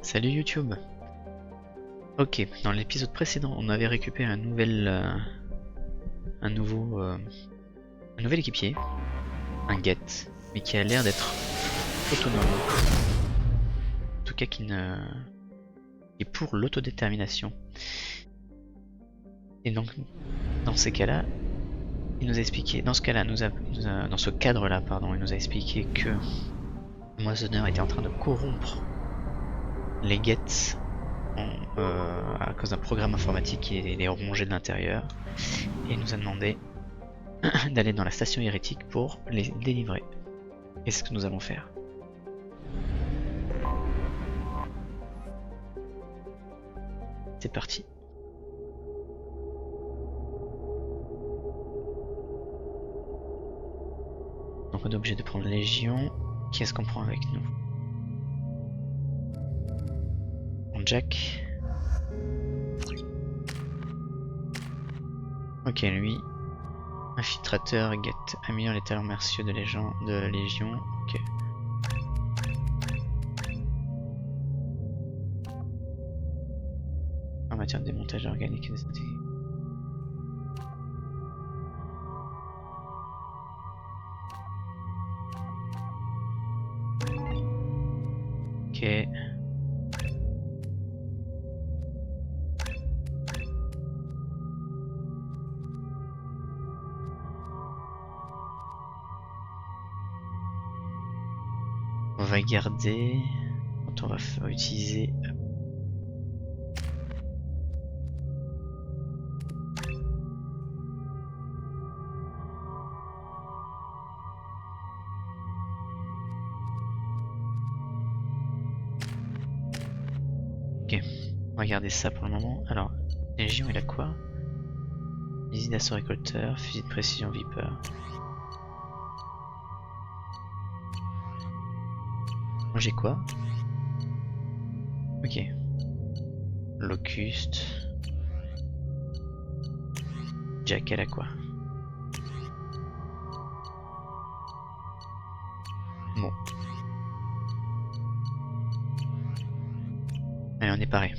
Salut YouTube. Ok, dans l'épisode précédent, on avait récupéré un nouvel équipier, un Get, mais qui a l'air d'être autonome. En tout cas, qui est pour l'autodétermination. Et donc, dans ces cas-là, il nous a expliqué, dans ce cas-là, dans ce cadre-là, pardon, il nous a expliqué que le moissonneur était en train de corrompre les Gets à cause d'un programme informatique qui les rongeait de l'intérieur, et il nous a demandé d'aller dans la station hérétique pour les délivrer. Et c'est ce que nous allons faire. C'est parti. Donc on est obligé de prendre Légion. Qui est-ce qu'on prend avec nous? Jack. Ok, lui. Infiltrateur, Get, améliore les talents martiaux de Légion. Ok. En matière de démontage organique et de stratégie. Ok. On va garder quand on va utiliser. Ok, on va garder ça pour le moment. Alors, Légion il a quoi? Fusil d'assaut récolteur, fusil de précision Viper. Moi j'ai quoi? Ok. Locuste. Jack elle a quoi? Bon. Allez, on est paré.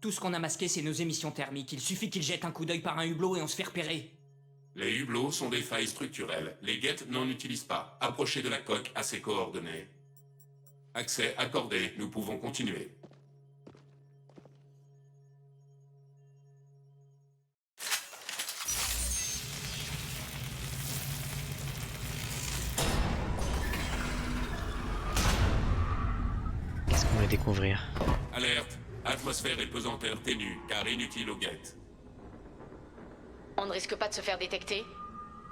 Tout ce qu'on a masqué, c'est nos émissions thermiques. Il suffit qu'ils jettent un coup d'œil par un hublot et on se fait repérer. Les hublots sont des failles structurelles. Les Gets n'en utilisent pas. Approchez de la coque à ses coordonnées. Accès accordé, nous pouvons continuer. Qu'est-ce qu'on va découvrir? Alerte, atmosphère et pesanteur ténue, car inutile aux Gets. On ne risque pas de se faire détecter?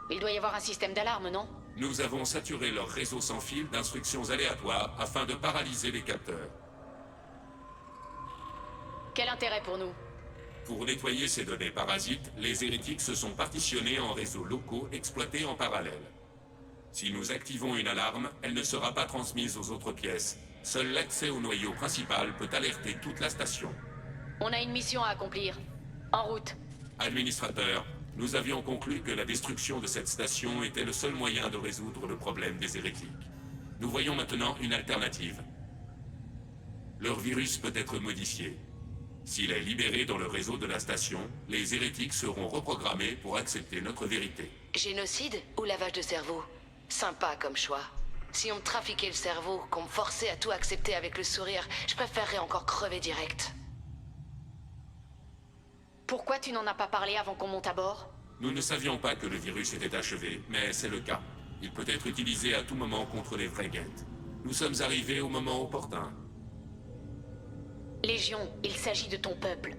Il doit y avoir un système d'alarme, non? Nous avons saturé leur réseau sans fil d'instructions aléatoires afin de paralyser les capteurs. Quel intérêt pour nous? Pour nettoyer ces données parasites, les hérétiques se sont partitionnés en réseaux locaux exploités en parallèle. Si nous activons une alarme, elle ne sera pas transmise aux autres pièces. Seul l'accès au noyau principal peut alerter toute la station. On a une mission à accomplir. En route. Administrateur, nous avions conclu que la destruction de cette station était le seul moyen de résoudre le problème des hérétiques. Nous voyons maintenant une alternative. Leur virus peut être modifié. S'il est libéré dans le réseau de la station, les hérétiques seront reprogrammés pour accepter notre vérité. Génocide ou lavage de cerveau? Sympa comme choix. Si on me trafiquait le cerveau, qu'on me forçait à tout accepter avec le sourire, je préférerais encore crever direct. Pourquoi tu n'en as pas parlé avant qu'on monte à bord? Nous ne savions pas que le virus était achevé, mais c'est le cas. Il peut être utilisé à tout moment contre les vrais Gets. Nous sommes arrivés au moment opportun. Légion, il s'agit de ton peuple.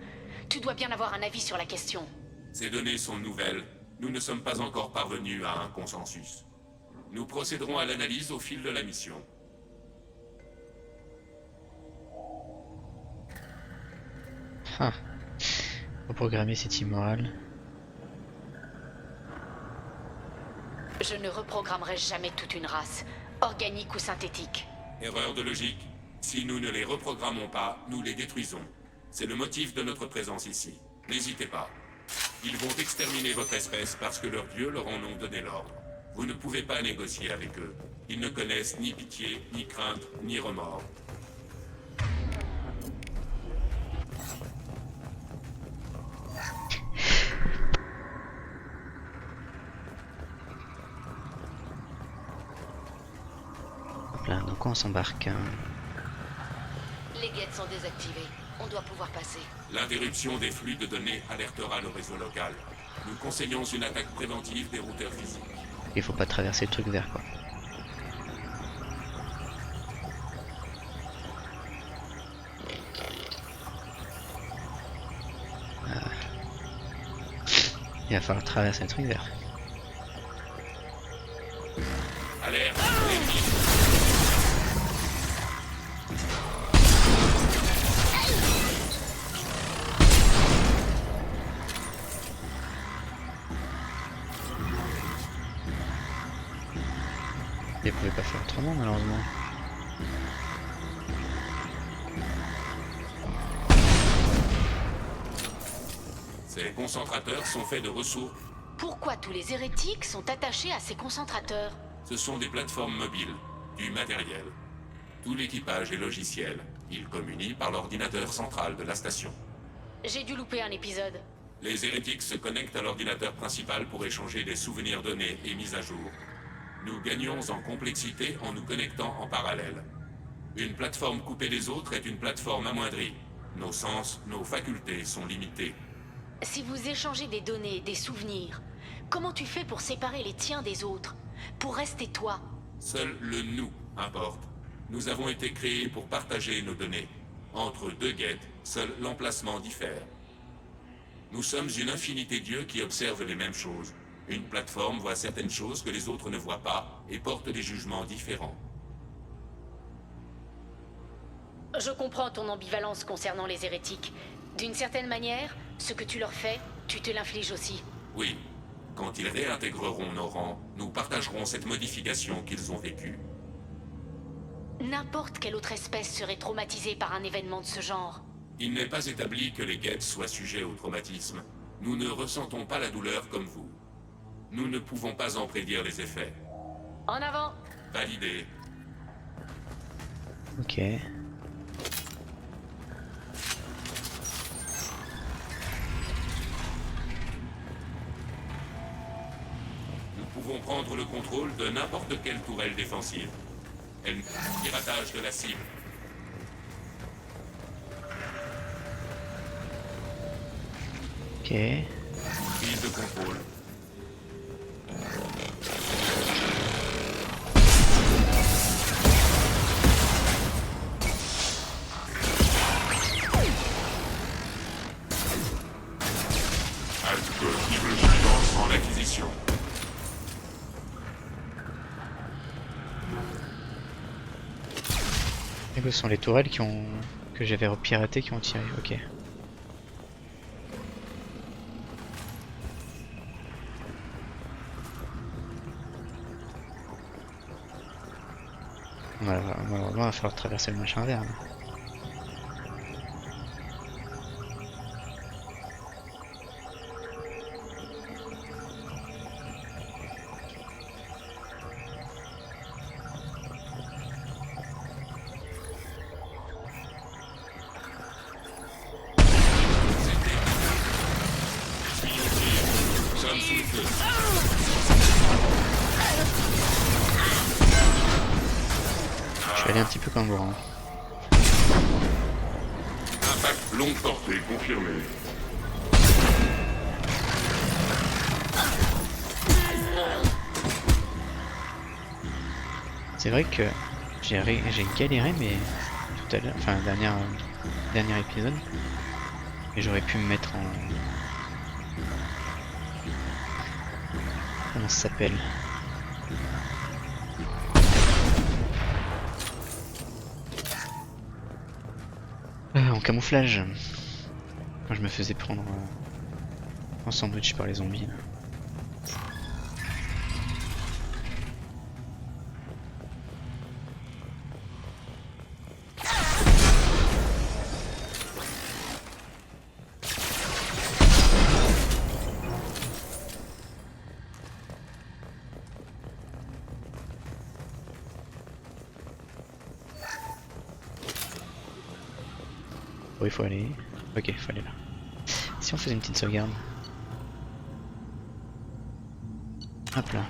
Tu dois bien avoir un avis sur la question. Ces données sont nouvelles. Nous ne sommes pas encore parvenus à un consensus. Nous procéderons à l'analyse au fil de la mission. Ah. Reprogrammer c'est immoral. Je ne reprogrammerai jamais toute une race, organique ou synthétique. Erreur de logique. Si nous ne les reprogrammons pas, nous les détruisons. C'est le motif de notre présence ici. N'hésitez pas. Ils vont exterminer votre espèce parce que leurs dieux leur en ont donné l'ordre. Vous ne pouvez pas négocier avec eux. Ils ne connaissent ni pitié, ni crainte, ni remords. Hop là, donc on s'embarque. Hein. Les guettes sont désactivées. On doit pouvoir passer. L'interruption des flux de données alertera le réseau local. Nous conseillons une attaque préventive des routeurs physiques. Il faut pas traverser le truc vert quoi. Il va falloir traverser le truc vert. Alerte, ennemi. Ils pouvaient pas faire autrement malheureusement. Ces concentrateurs sont faits de ressources. Pourquoi tous les hérétiques sont attachés à ces concentrateurs? Ce sont des plateformes mobiles, du matériel. Tout l'équipage est logiciel. Il communie par l'ordinateur central de la station. J'ai dû louper un épisode. Les hérétiques se connectent à l'ordinateur principal pour échanger des souvenirs donnés et mis à jour. Nous gagnons en complexité en nous connectant en parallèle. Une plateforme coupée des autres est une plateforme amoindrie. Nos sens, nos facultés sont limitées. Si vous échangez des données, des souvenirs, comment tu fais pour séparer les tiens des autres? Pour rester toi? Seul le nous importe. Nous avons été créés pour partager nos données. Entre deux guettes, seul l'emplacement diffère. Nous sommes une infinité d'yeux qui observent les mêmes choses. Une plateforme voit certaines choses que les autres ne voient pas et porte des jugements différents. Je comprends ton ambivalence concernant les hérétiques. D'une certaine manière, ce que tu leur fais, tu te l'infliges aussi. Oui, quand ils réintégreront nos rangs, nous partagerons cette modification qu'ils ont vécue. N'importe quelle autre espèce serait traumatisée par un événement de ce genre. Il n'est pas établi que les guettes soient sujets au traumatisme. Nous ne ressentons pas la douleur comme vous. Nous ne pouvons pas en prédire les effets. En avant! Validé. Ok. Nous pouvons prendre le contrôle de n'importe quelle tourelle défensive. Piratage de la cible. Ok. Prise de contrôle. Cible suivante en acquisition. Et ce sont les tourelles que j'avais repiratées qui ont tiré. Ok. Voilà, malheureusement, il va falloir traverser le machin vert. Là. Nous sommes sous le feu. Je suis allé un petit peu comme vous. Hein. Impact longue portée confirmé. C'est vrai que j'ai galéré, mais tout à l'heure, enfin dernier épisode, et j'aurais pu me mettre en... Comment ça s'appelle? En camouflage. Quand je me faisais prendre en sandwich par les zombies. Là. Bon, il faut aller. Ok, il faut aller là. Si on faisait une petite sauvegarde. Hop là.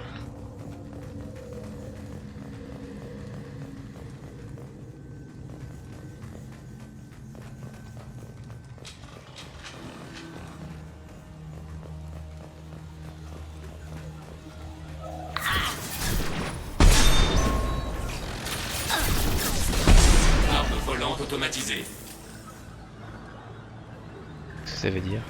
Arme volante automatisée. Qu'est-ce que ça veut dire?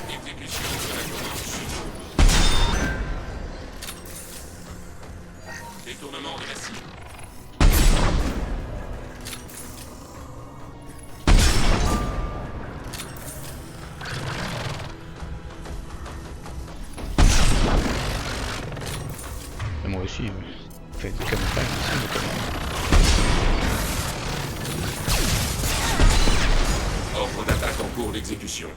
Exécution de la commande suivante. Détournement de la cible. Et moi aussi, fait comme ça, Ordre d'attaque en cours d'exécution.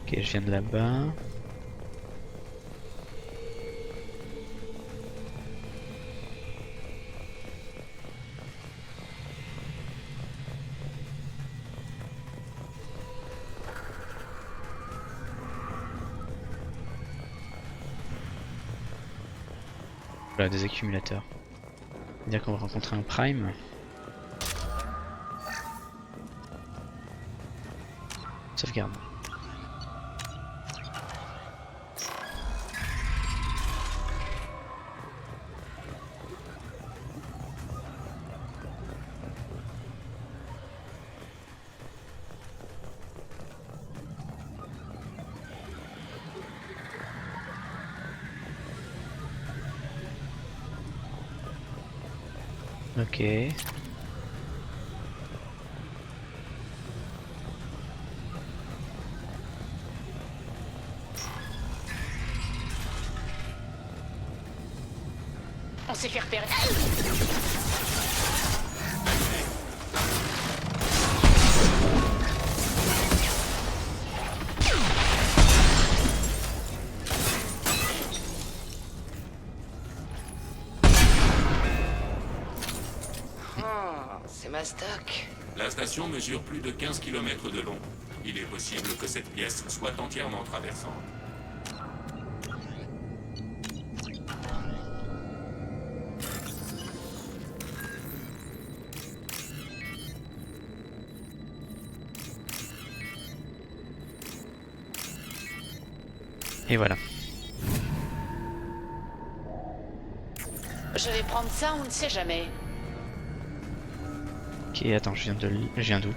Ok, je viens de là-bas. Voilà, des accumulateurs. C'est-à-dire qu'on va rencontrer un prime. Sauvegarde. Ok. On s'est fait repérer. C'est ma stock. La station mesure plus de 15 km de long. Il est possible que cette pièce soit entièrement traversante. Et voilà. Je vais prendre ça, on ne sait jamais. Ok, attends, je viens d'où? Je viens de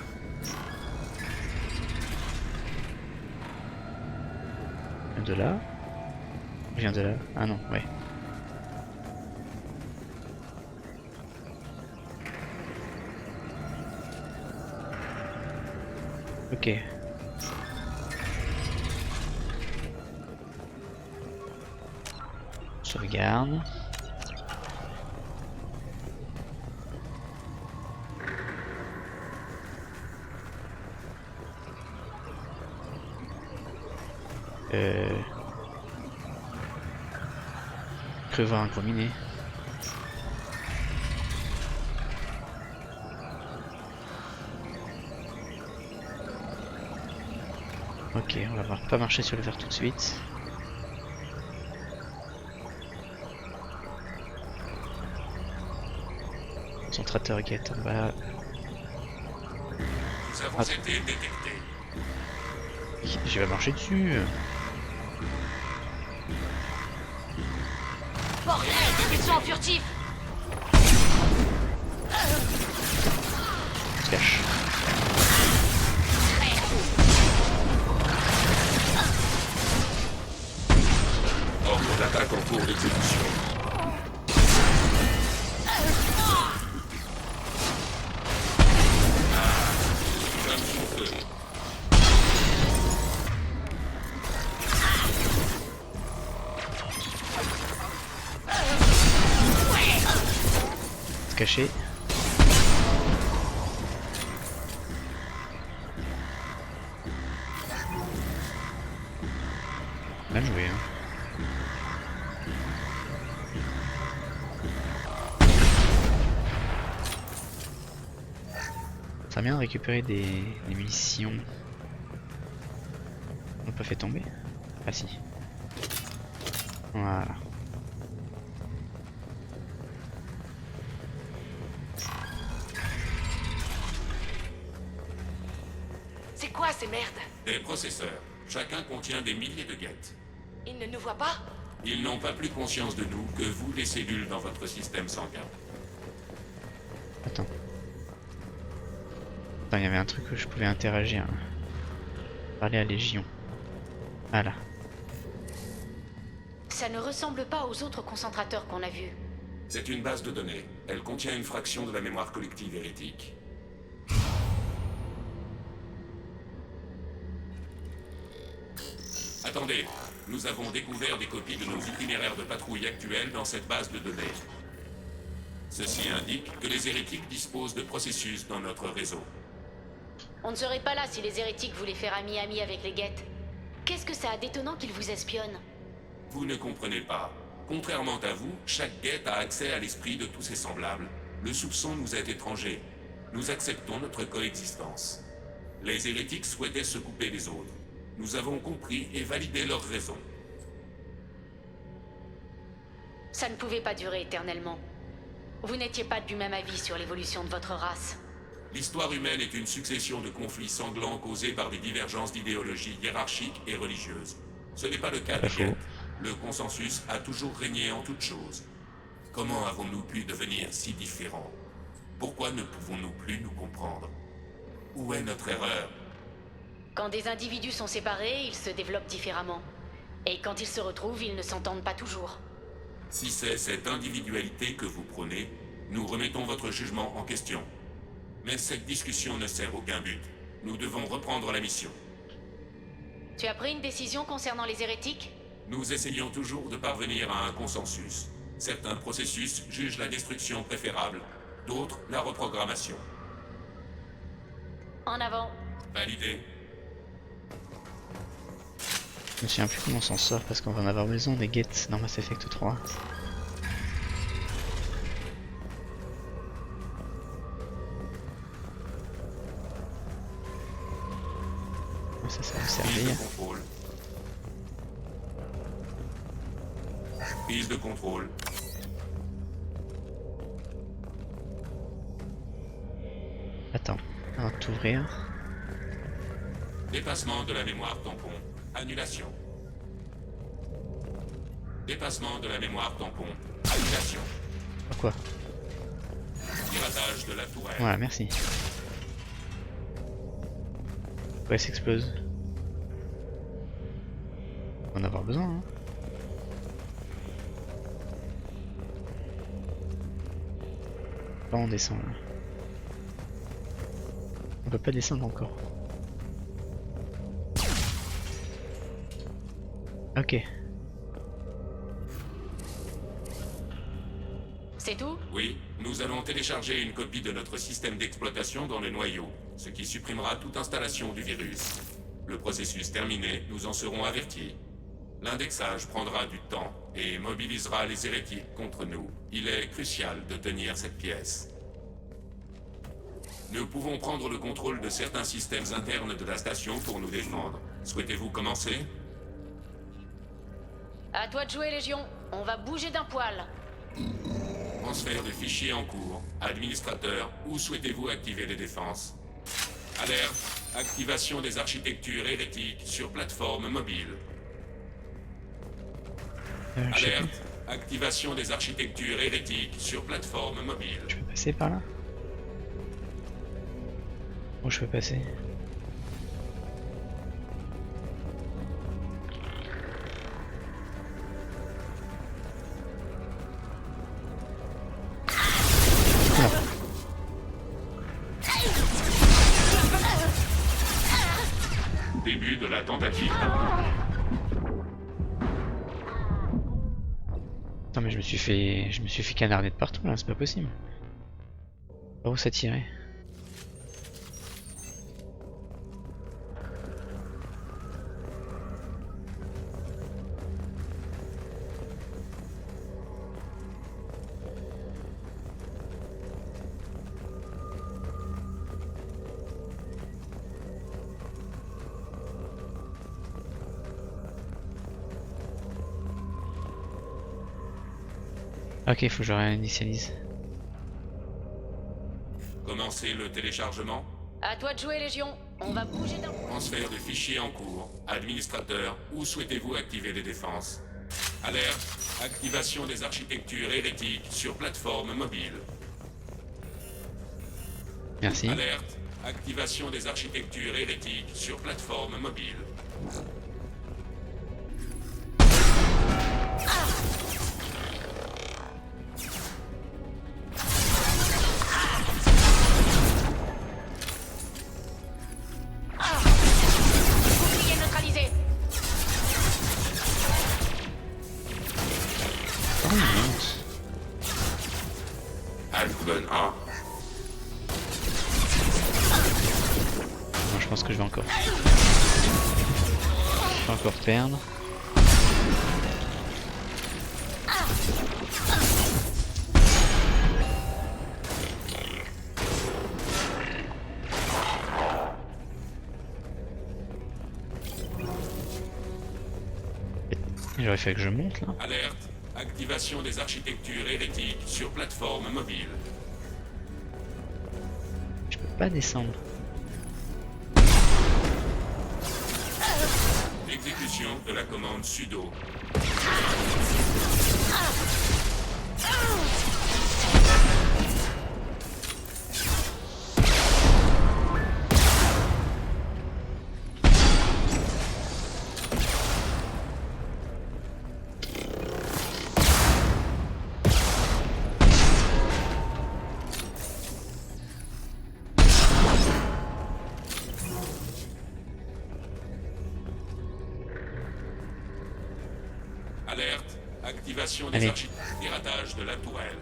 là? Je viens de là? Ah non, ouais. Ok. Sauvegarde. Prévoir un gros minet. Ok, on va pas marcher sur le verre tout de suite. Concentrateur gate en bas. Nous avons été détectés. Je vais marcher dessus. Bordel, ils sont en furtif. On se cache. Ordre d'attaque en cours d'exécution. Flamme sous feu. cacher. Bien joué, hein. Ça serait bien de récupérer des munitions. On l'a pas fait tomber? Ah si. Voilà. C'est quoi ces merdes? Des processeurs. Chacun contient des milliers de gates. Ils ne nous voient pas? Ils n'ont pas plus conscience de nous que vous, les cellules dans votre système sanguin. Attends. Attends, il y avait un truc où je pouvais interagir. Parler à Légion. Ah là. Ça ne ressemble pas aux autres concentrateurs qu'on a vus. C'est une base de données. Elle contient une fraction de la mémoire collective hérétique. Attendez, nous avons découvert des copies de nos itinéraires de patrouille actuels dans cette base de données. Ceci indique que les hérétiques disposent de processus dans notre réseau. On ne serait pas là si les hérétiques voulaient faire ami-ami avec les guettes. Qu'est-ce que ça a d'étonnant qu'ils vous espionnent? Vous ne comprenez pas. Contrairement à vous, chaque guette a accès à l'esprit de tous ses semblables. Le soupçon nous est étranger. Nous acceptons notre coexistence. Les hérétiques souhaitaient se couper des autres. Nous avons compris et validé leurs raisons. Ça ne pouvait pas durer éternellement. Vous n'étiez pas du même avis sur l'évolution de votre race. L'histoire humaine est une succession de conflits sanglants causés par des divergences d'idéologie hiérarchiques et religieuses. Ce n'est pas le cas des guettes. Le consensus a toujours régné en toutes choses. Comment avons-nous pu devenir si différents? Pourquoi ne pouvons-nous plus nous comprendre? Où est notre erreur? Quand des individus sont séparés, ils se développent différemment. Et quand ils se retrouvent, ils ne s'entendent pas toujours. Si c'est cette individualité que vous prônez, nous remettons votre jugement en question. Mais cette discussion ne sert aucun but. Nous devons reprendre la mission. Tu as pris une décision concernant les hérétiques? Nous essayons toujours de parvenir à un consensus. Certains processus jugent la destruction préférable, d'autres la reprogrammation. En avant. Validé. Je me souviens plus comment on s'en sort parce qu'on va en avoir besoin des gates dans Mass Effect 3. Ça va me Prise servir. de contrôle. Prise de contrôle. Attends, on va t'ouvrir. Dépassement de la mémoire tampon. Annulation. Dépassement de la mémoire tampon. Annulation. Pourquoi? Piratage de la tourelle. Voilà, merci. Ouais, s'explose. On va en avoir besoin, hein. Là, on descend, là. On peut pas descendre encore. Ok. C'est tout? Oui, nous allons télécharger une copie de notre système d'exploitation dans le noyau, ce qui supprimera toute installation du virus. Le processus terminé, nous en serons avertis. L'indexage prendra du temps et mobilisera les hérétiques contre nous. Il est crucial de tenir cette pièce. Nous pouvons prendre le contrôle de certains systèmes internes de la station pour nous défendre. Souhaitez-vous commencer? À toi de jouer, Légion. On va bouger d'un poil. Transfert de fichiers en cours. Administrateur, où souhaitez-vous activer les défenses? Alerte. Activation des architectures hérétiques sur plateforme mobile. Je sais plus. Alerte. Activation des architectures hérétiques sur plateforme mobile. Je peux passer par là? Où je peux passer? Début de la tentative. Non mais je me suis fait canarder de partout là, c'est pas possible. Par où ça tirait? Ok, faut que je réinitialise. Commencez le téléchargement. À toi de jouer, Légion. On va bouger d'un... Transfert de fichiers en cours. Administrateur, où souhaitez-vous activer les défenses? Alerte. Activation des architectures hérétiques sur plateforme mobile. Merci. Alerte. Activation des architectures hérétiques sur plateforme mobile. Bouclier neutralisé. Oh, mince. Alcubon 1. Non, je pense que je vais encore. Je vais encore perdre. J'aurais fait que je monte là. Alerte. Activation des architectures hérétiques sur plateforme mobile. Je peux pas descendre. Exécution de la commande sudo. Alerte. Activation des Allez. architectures. Piratage de la tourelle.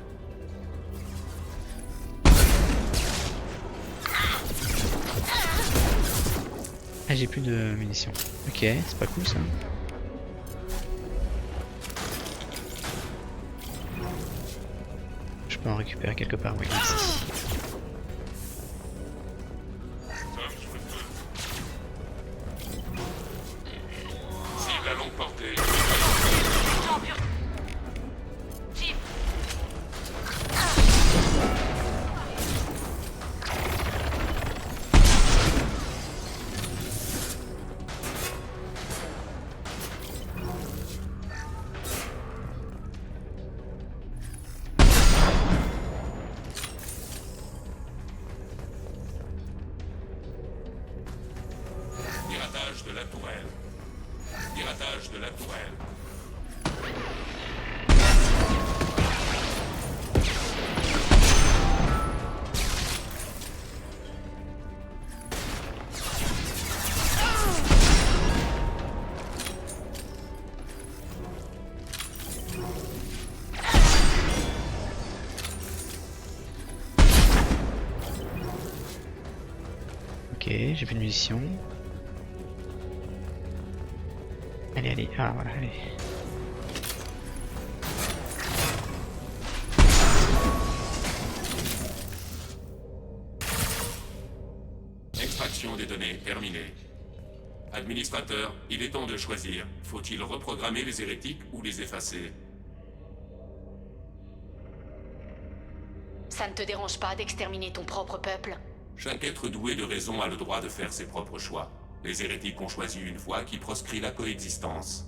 Ah, j'ai plus de munitions. Ok, c'est pas cool ça. Je peux en récupérer quelque part, oui, merci. Cible à longue portée. Piratage de la tourelle. Piratage de la tourelle. Ok, j'ai plus de munitions. Allez, allez, ah voilà, allez. Extraction des données terminée. Administrateur, il est temps de choisir. Faut-il reprogrammer les hérétiques ou les effacer? Ça ne te dérange pas d'exterminer ton propre peuple? Chaque être doué de raison a le droit de faire ses propres choix. Les hérétiques ont choisi une voie qui proscrit la coexistence.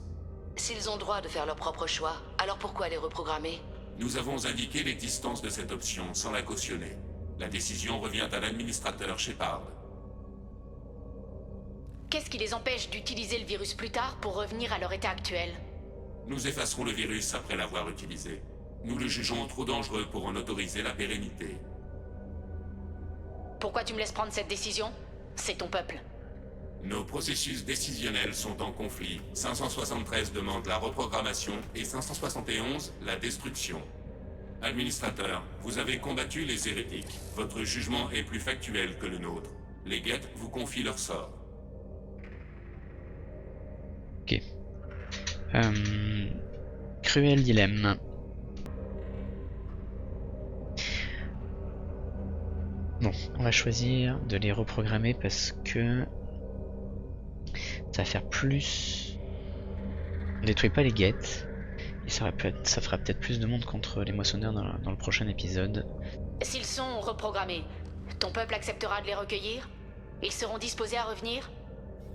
S'ils ont droit de faire leur propre choix, alors pourquoi les reprogrammer? Nous avons indiqué l'existence de cette option sans la cautionner. La décision revient à l'administrateur Shepard. Qu'est-ce qui les empêche d'utiliser le virus plus tard pour revenir à leur état actuel? Nous effacerons le virus après l'avoir utilisé. Nous le jugeons trop dangereux pour en autoriser la pérennité. Pourquoi tu me laisses prendre cette décision? C'est ton peuple. Nos processus décisionnels sont en conflit. 573 demande la reprogrammation et 571 la destruction. Administrateur, vous avez combattu les hérétiques. Votre jugement est plus factuel que le nôtre. Les Geth vous confient leur sort. Ok. Cruel dilemme. Bon, on va choisir de les reprogrammer parce que ça va faire plus. On détruit pas les Geth et ça fera peut-être plus de monde contre les moissonneurs dans le prochain épisode. S'ils sont reprogrammés, ton peuple acceptera de les recueillir? Ils seront disposés à revenir?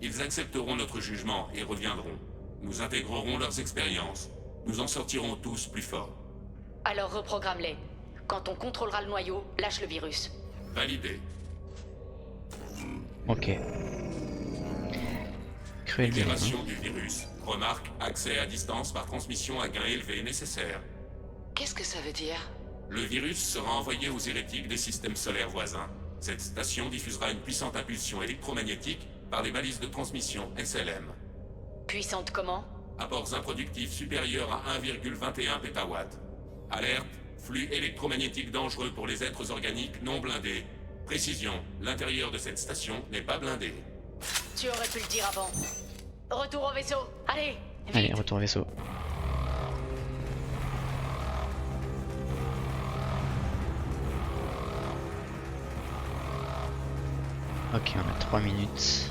Ils accepteront notre jugement et reviendront. Nous intégrerons leurs expériences. Nous en sortirons tous plus forts. Alors reprogramme-les. Quand on contrôlera le noyau, lâche le virus. Validé. Ok. Cruel dilemme. Libération du virus. Remarque, accès à distance par transmission à gain élevé nécessaire. Qu'est-ce que ça veut dire? Le virus sera envoyé aux hérétiques des systèmes solaires voisins. Cette station diffusera une puissante impulsion électromagnétique par les balises de transmission SLM. Puissante comment? Apports improductifs supérieurs à 1,21 pétawatts. Alerte, flux électromagnétique dangereux pour les êtres organiques non blindés. Précision, l'intérieur de cette station n'est pas blindé. Tu aurais pu le dire avant. Retour au vaisseau. Allez, vite. Allez, retour au vaisseau. Ok, on a 3 minutes.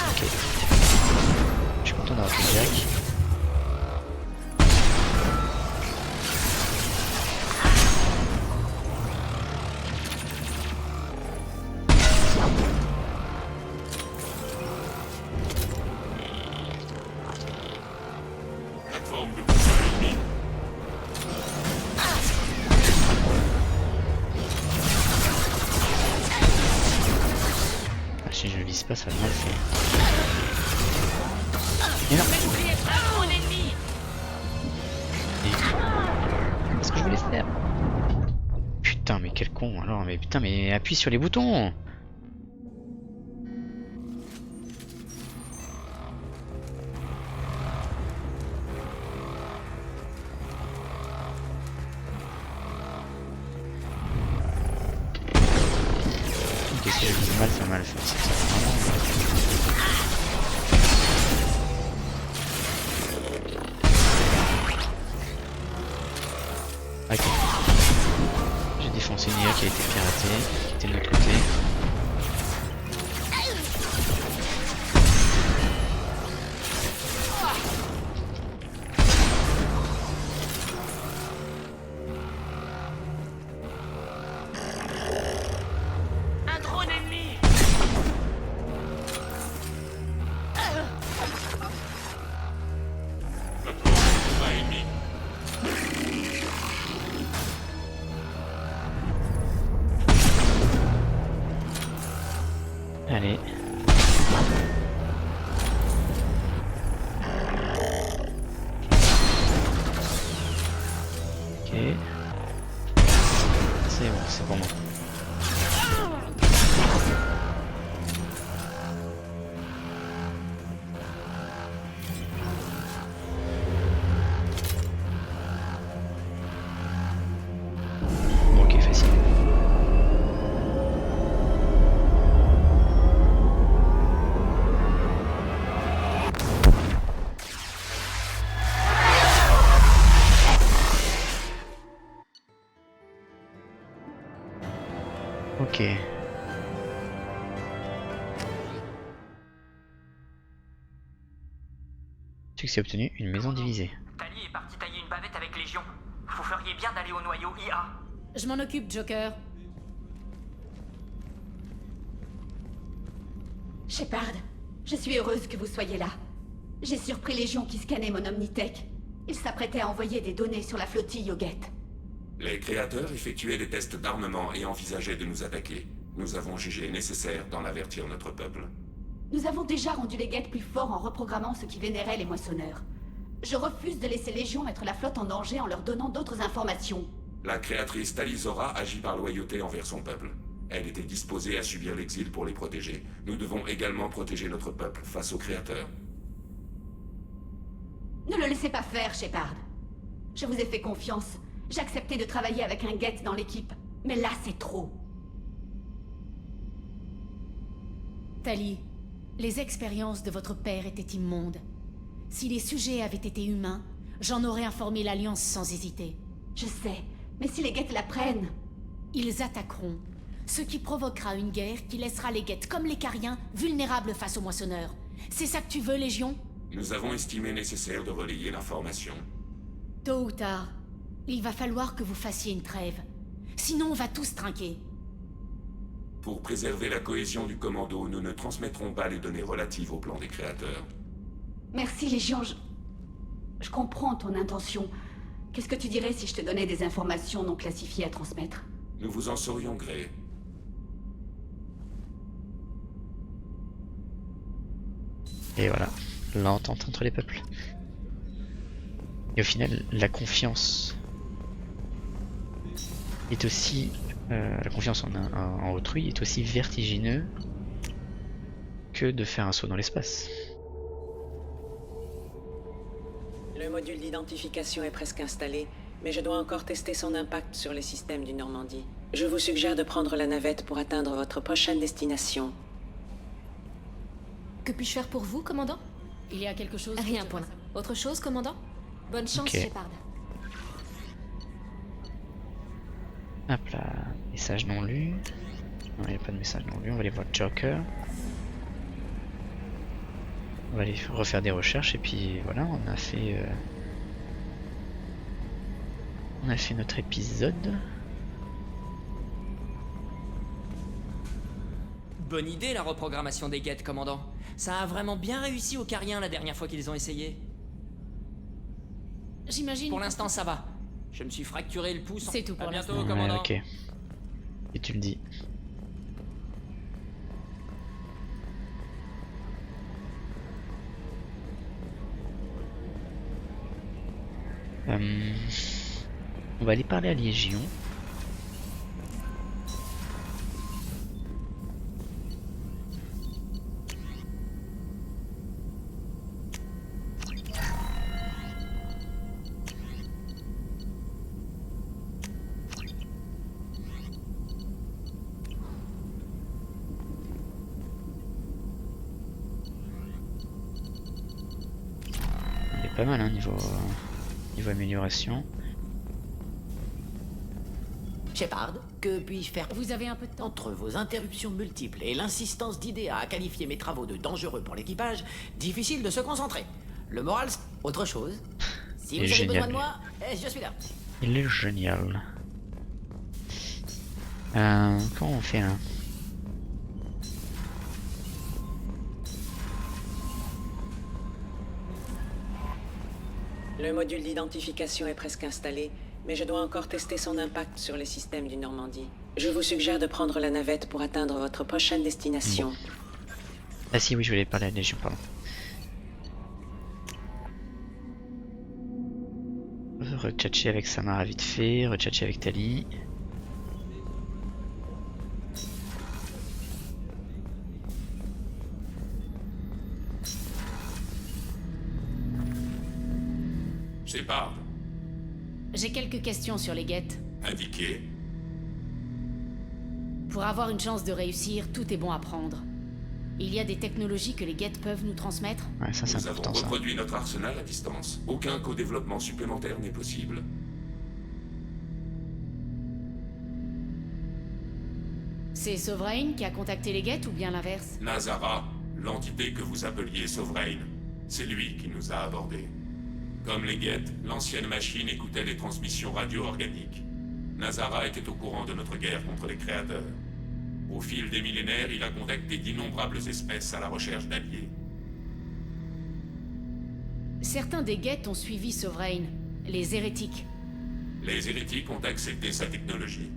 Ok. Je suis content d'avoir fait Jack. Plateforme de pouvoir ennemi. Ah, si je le vise pas, ça va mal faire. Et non. Qu'est-ce que je voulais faire? Putain, mais quel con alors, mais putain, mais appuie sur les boutons! Ok, si je vise mal, ça va mal faire. Ça va vraiment. Ok. J'ai défoncé une IA qui a été piratée, qui était de l'autre côté. Un drone ennemi. Plateforme de combat ennemi. Allez. Ok. C'est bon, c'est pour moi. Bon, ok, facile. Ok. Succès obtenu, une maison divisée. Tali est parti tailler une bavette avec Légion. Vous feriez bien d'aller au noyau IA. Je m'en occupe, Joker. Shepard, je suis heureuse que vous soyez là. J'ai surpris Légion qui scannait mon Omnitech. Ils s'apprêtaient à envoyer des données sur la flottille au Geth. Les créateurs effectuaient des tests d'armement et envisageaient de nous attaquer. Nous avons jugé nécessaire d'en avertir notre peuple. Nous avons déjà rendu les Geth plus forts en reprogrammant ceux qui vénéraient les moissonneurs. Je refuse de laisser Légion mettre la flotte en danger en leur donnant d'autres informations. La créatrice Tali Zora agit par loyauté envers son peuple. Elle était disposée à subir l'exil pour les protéger. Nous devons également protéger notre peuple face aux créateurs. Ne le laissez pas faire, Shepard. Je vous ai fait confiance. J'ai accepté de travailler avec un Geth dans l'équipe. Mais là, c'est trop. Tali, les expériences de votre père étaient immondes. Si les sujets avaient été humains, j'en aurais informé l'Alliance sans hésiter. Je sais, mais si les Geth la prennent... Ils attaqueront, ce qui provoquera une guerre qui laissera les Geth comme les Cariens vulnérables face aux moissonneurs. C'est ça que tu veux, Légion? Nous avons estimé nécessaire de relayer l'information. Tôt ou tard, il va falloir que vous fassiez une trêve. Sinon, on va tous trinquer. Pour préserver la cohésion du commando, nous ne transmettrons pas les données relatives au plan des créateurs. Merci, Légion, je comprends ton intention. Qu'est-ce que tu dirais si je te donnais des informations non classifiées à transmettre? Nous vous en saurions gré. Et voilà, l'entente entre les peuples. Et au final, la confiance est aussi... la confiance en autrui est aussi vertigineux que de faire un saut dans l'espace. Le module d'identification est presque installé, mais je dois encore tester son impact sur les systèmes du Normandie. Je vous suggère de prendre la navette pour atteindre votre prochaine destination. Que puis-je faire pour vous, commandant? Il y a quelque chose... Rien, point. Autre chose, commandant? Bonne chance, Ok. Shepard. Hop là, message non lu. Non, il n'y a pas de message non lu, on va aller voir Joker. On va aller refaire des recherches et puis voilà, on a fait notre épisode. Bonne idée, la reprogrammation des Geth, commandant. Ça a vraiment bien réussi aux Cariens la dernière fois qu'ils ont essayé. J'imagine... Pour l'instant, ça va. Je me suis fracturé le pouce. C'est tout pour À bientôt, Ouais, commandant. ok. Et tu le dis. On va aller parler à Légion. On est pas mal hein, niveau amélioration. Shepard, que puis-je faire Vous avez un peu de temps? entre vos interruptions multiples et l'insistance d'IDEA à qualifier mes travaux de dangereux pour l'équipage? Difficile de se concentrer. Le moral, autre chose. Si Il vous est avez génial, besoin de lui. moi, je suis là. Il est génial. Comment on fait un... Le module d'identification est presque installé, mais je dois encore tester son impact sur les systèmes du Normandie. Je vous suggère de prendre la navette pour atteindre votre prochaine destination. Ah si oui, je voulais parler à Légion, pardon. Retchatcher avec Samara vite fait, retchatcher avec Tali. Shepard, J'ai quelques questions sur les Geth. indiqué. Pour avoir une chance de réussir, tout est bon à prendre. Il y a des technologies que les Geth peuvent nous transmettre? Ouais, ça c'est Nous avons important ça. reproduit notre arsenal à distance. Aucun co-développement supplémentaire n'est possible. C'est Sovereign qui a contacté les Geth ou bien l'inverse? Nazara, l'entité que vous appeliez Sovereign, c'est lui qui nous a abordés. Comme les Geth, l'ancienne machine écoutait les transmissions radio-organiques. Nazara était au courant de notre guerre contre les créateurs. Au fil des millénaires, il a contacté d'innombrables espèces à la recherche d'alliés. Certains des Geth ont suivi Sovereign, les hérétiques. Les hérétiques ont accepté sa technologie.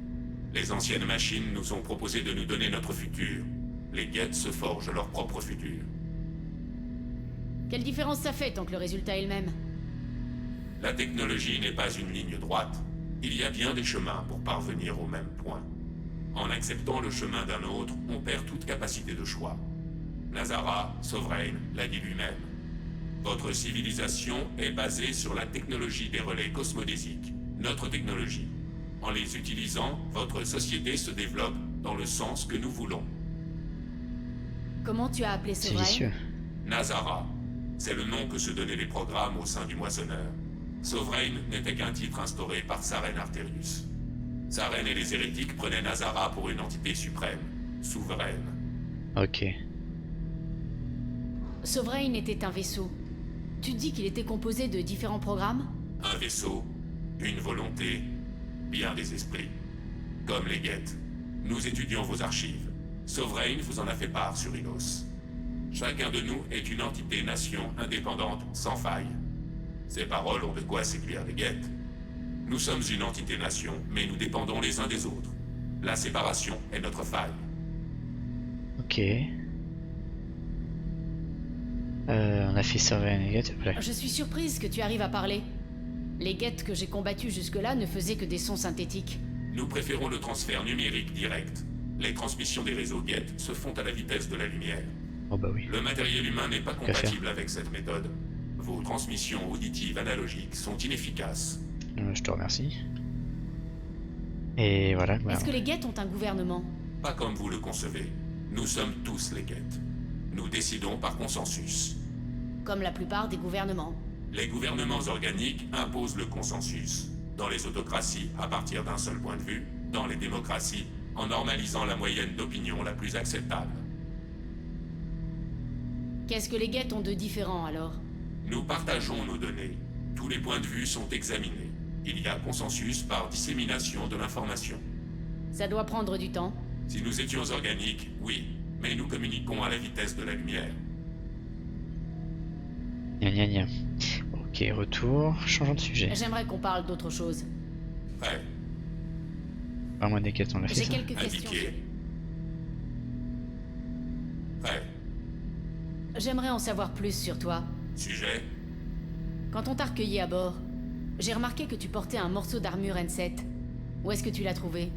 Les anciennes machines nous ont proposé de nous donner notre futur. Les Geth se forgent leur propre futur. Quelle différence ça fait tant que le résultat est le même? La technologie n'est pas une ligne droite. Il y a bien des chemins pour parvenir au même point. En acceptant le chemin d'un autre, on perd toute capacité de choix. Nazara, Sovereign, l'a dit lui-même. Votre civilisation est basée sur la technologie des relais cosmodésiques, notre technologie. En les utilisant, votre société se développe dans le sens que nous voulons. Comment tu as appelé C'est Sovereign? vicieux. Nazara, c'est le nom que se donnaient les programmes au sein du Moissonneur. Sovereign n'était qu'un titre instauré par Saren Arterius. Saren et les hérétiques prenaient Nazara pour une entité suprême, souveraine. Ok. Sovereign était un vaisseau. Tu dis qu'il était composé de différents programmes? Un vaisseau, une volonté, bien des esprits. Comme les Geth. Nous étudions vos archives. Sovereign vous en a fait part sur Ilos. Chacun de nous est une entité-nation indépendante, sans faille. Ces paroles ont de quoi séduire les Geth. Nous sommes une entité-nation, mais nous dépendons les uns des autres. La séparation est notre faille. Ok. On a fait Sovereign et Geth, voilà. Je suis surprise que tu arrives à parler. Les Geth que j'ai combattus jusque-là ne faisaient que des sons synthétiques. Nous préférons le transfert numérique direct. Les transmissions des réseaux Geth se font à la vitesse de la lumière. Oh bah oui. Le matériel humain n'est pas compatible avec cette méthode. Vos transmissions auditives analogiques sont inefficaces. Je te remercie. Et voilà. Est-ce que les Geth ont un gouvernement? Pas comme vous le concevez. Nous sommes tous les Geth. Nous décidons par consensus. Comme la plupart des gouvernements. Les gouvernements organiques imposent le consensus. Dans les autocraties, à partir d'un seul point de vue. Dans les démocraties, en normalisant la moyenne d'opinion la plus acceptable. Qu'est-ce que les Geth ont de différent alors? Nous partageons nos données. Tous les points de vue sont examinés. Il y a consensus par dissémination de l'information. Ça doit prendre du temps. Si nous étions organiques, oui, mais nous communiquons à la vitesse de la lumière. Gna gna gna. Ok, retour. Changeons de sujet. J'aimerais qu'on parle d'autre chose. Prêt, Pas moins des quêtes, on a fait J'ai ça. quelques questions. indiqué. Prêt, J'aimerais en savoir plus sur toi. sujet, Quand on t'a recueilli à bord, j'ai remarqué que tu portais un morceau d'armure N7. Où est-ce que tu l'as trouvé?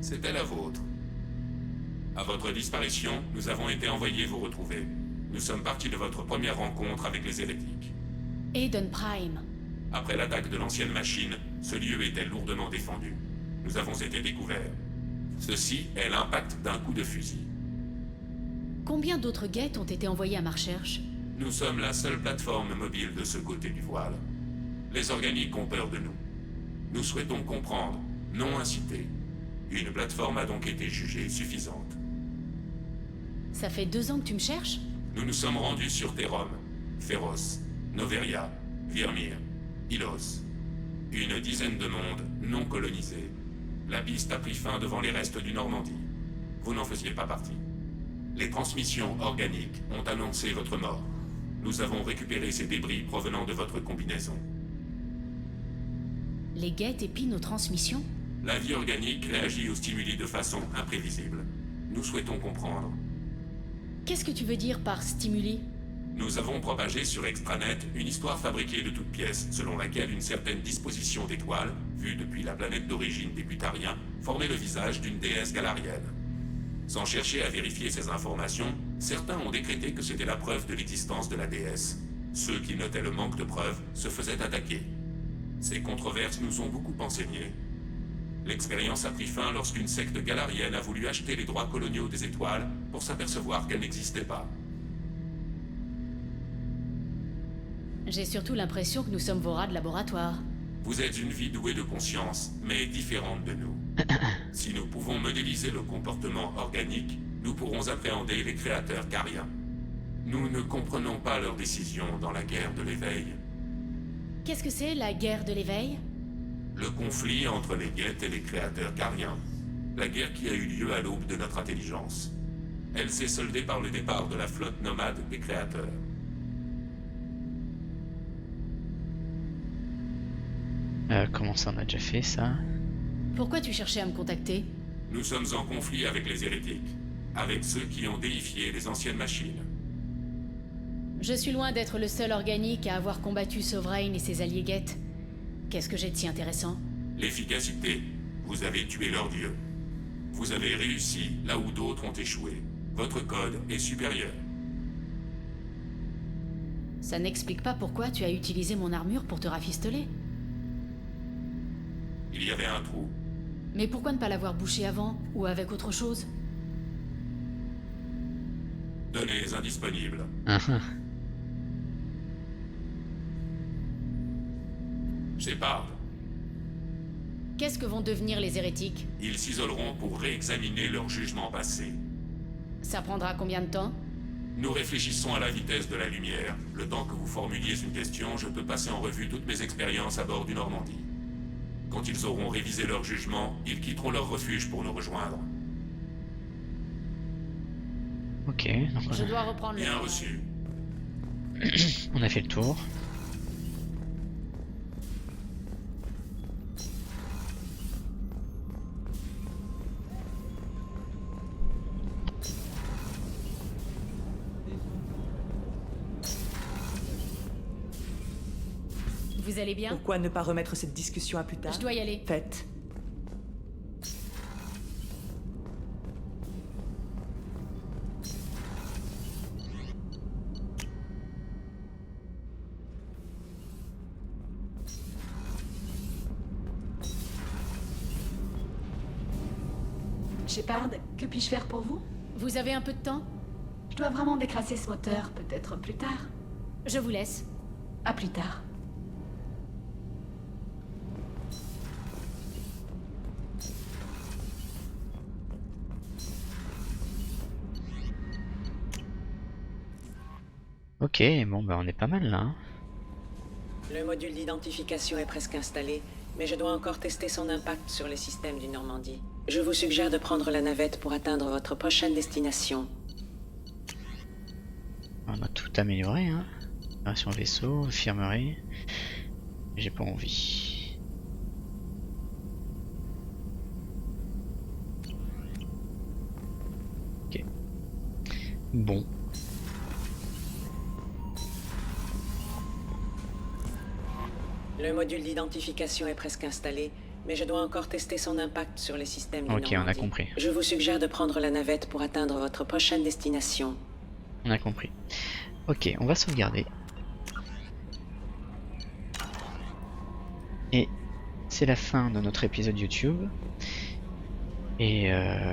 c'était la vôtre. À votre disparition, nous avons été envoyés vous retrouver. Nous sommes partis de votre première rencontre avec les hérétiques. Eden Prime. Après l'attaque de l'ancienne machine, ce lieu était lourdement défendu. Nous avons été découverts. Ceci est l'impact d'un coup de fusil. Combien d'autres Geth ont été envoyés à ma recherche? Nous sommes la seule plateforme mobile de ce côté du voile. Les organiques ont peur de nous. Nous souhaitons comprendre, non inciter. Une plateforme a donc été jugée suffisante. Ça fait 2 ans que tu me cherches? Nous nous sommes rendus sur Terrum, Féroce, Noveria, Virmir, Ilos. Une dizaine de mondes non colonisés. La piste a pris fin devant les restes du Normandie. Vous n'en faisiez pas partie. Les transmissions organiques ont annoncé votre mort. Nous avons récupéré ces débris provenant de votre combinaison. Les Geth épient nos transmissions? La vie organique réagit aux stimuli de façon imprévisible. Nous souhaitons comprendre. Qu'est-ce que tu veux dire par stimuli? Nous avons propagé sur Extranet une histoire fabriquée de toutes pièces, selon laquelle une certaine disposition d'étoiles, vue depuis la planète d'origine des Butariens, formait le visage d'une déesse galarienne. Sans chercher à vérifier ces informations, certains ont décrété que c'était la preuve de l'existence de la déesse. Ceux qui notaient le manque de preuves se faisaient attaquer. Ces controverses nous ont beaucoup enseigné. L'expérience a pris fin lorsqu'une secte galarienne a voulu acheter les droits coloniaux des étoiles pour s'apercevoir qu'elles n'existaient pas. J'ai surtout l'impression que nous sommes vos rats de laboratoire. Vous êtes une vie douée de conscience, mais différente de nous. Si nous pouvons modéliser le comportement organique, nous pourrons appréhender les créateurs cariens. Nous ne comprenons pas leurs décisions dans la guerre de l'éveil. Qu'est-ce que c'est, la guerre de l'éveil? Le conflit entre les Geth et les créateurs cariens. La guerre qui a eu lieu à l'aube de notre intelligence. Elle s'est soldée par le départ de la flotte nomade des créateurs. Comment ça, on a déjà fait ça? Pourquoi tu cherchais à me contacter? Nous sommes en conflit avec les hérétiques, avec ceux qui ont déifié les anciennes machines. Je suis loin d'être le seul organique à avoir combattu Sovereign et ses alliés Geth. Qu'est-ce que j'ai de si intéressant? L'efficacité. Vous avez tué leur dieu. Vous avez réussi là où d'autres ont échoué. Votre code est supérieur. Ça n'explique pas pourquoi tu as utilisé mon armure pour te rafistoler. Il y avait un trou. Mais pourquoi ne pas l'avoir bouché avant, ou avec autre chose? Données indisponibles. Shepard, Qu'est-ce que vont devenir les hérétiques? ils s'isoleront pour réexaminer leur jugement passé. Ça prendra combien de temps? Nous réfléchissons à la vitesse de la lumière. Le temps que vous formuliez une question, je peux passer en revue toutes mes expériences à bord du Normandie. Quand ils auront révisé leur jugement, ils quitteront leur refuge pour nous rejoindre. Ok, donc Je dois reprendre le... Bien reçu. on a fait le tour. Vous allez bien? Pourquoi ne pas remettre cette discussion à plus tard? Je dois y aller. Faites. Shepard, que puis-je faire pour vous? Vous avez un peu de temps? Je dois vraiment décrasser ce moteur, peut-être plus tard. Je vous laisse. À plus tard. Ok, bon bah on est pas mal là. Hein. Le module d'identification est presque installé, mais je dois encore tester son impact sur les systèmes du Normandie. Je vous suggère de prendre la navette pour atteindre votre prochaine destination. On a tout amélioré, hein. Opération vaisseau, infirmerie. J'ai pas envie. Ok. Bon. Le module d'identification est presque installé, mais je dois encore tester son impact sur les systèmes du Ok, Normandie. on a compris. Je vous suggère de prendre la navette pour atteindre votre prochaine destination. On a compris. Ok, on va sauvegarder. Et c'est la fin de notre épisode YouTube. Et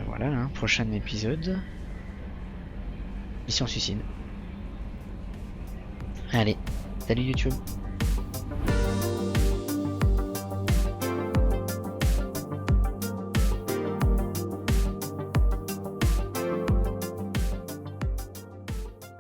voilà, hein, prochain épisode. Mission suicide. Allez, salut YouTube.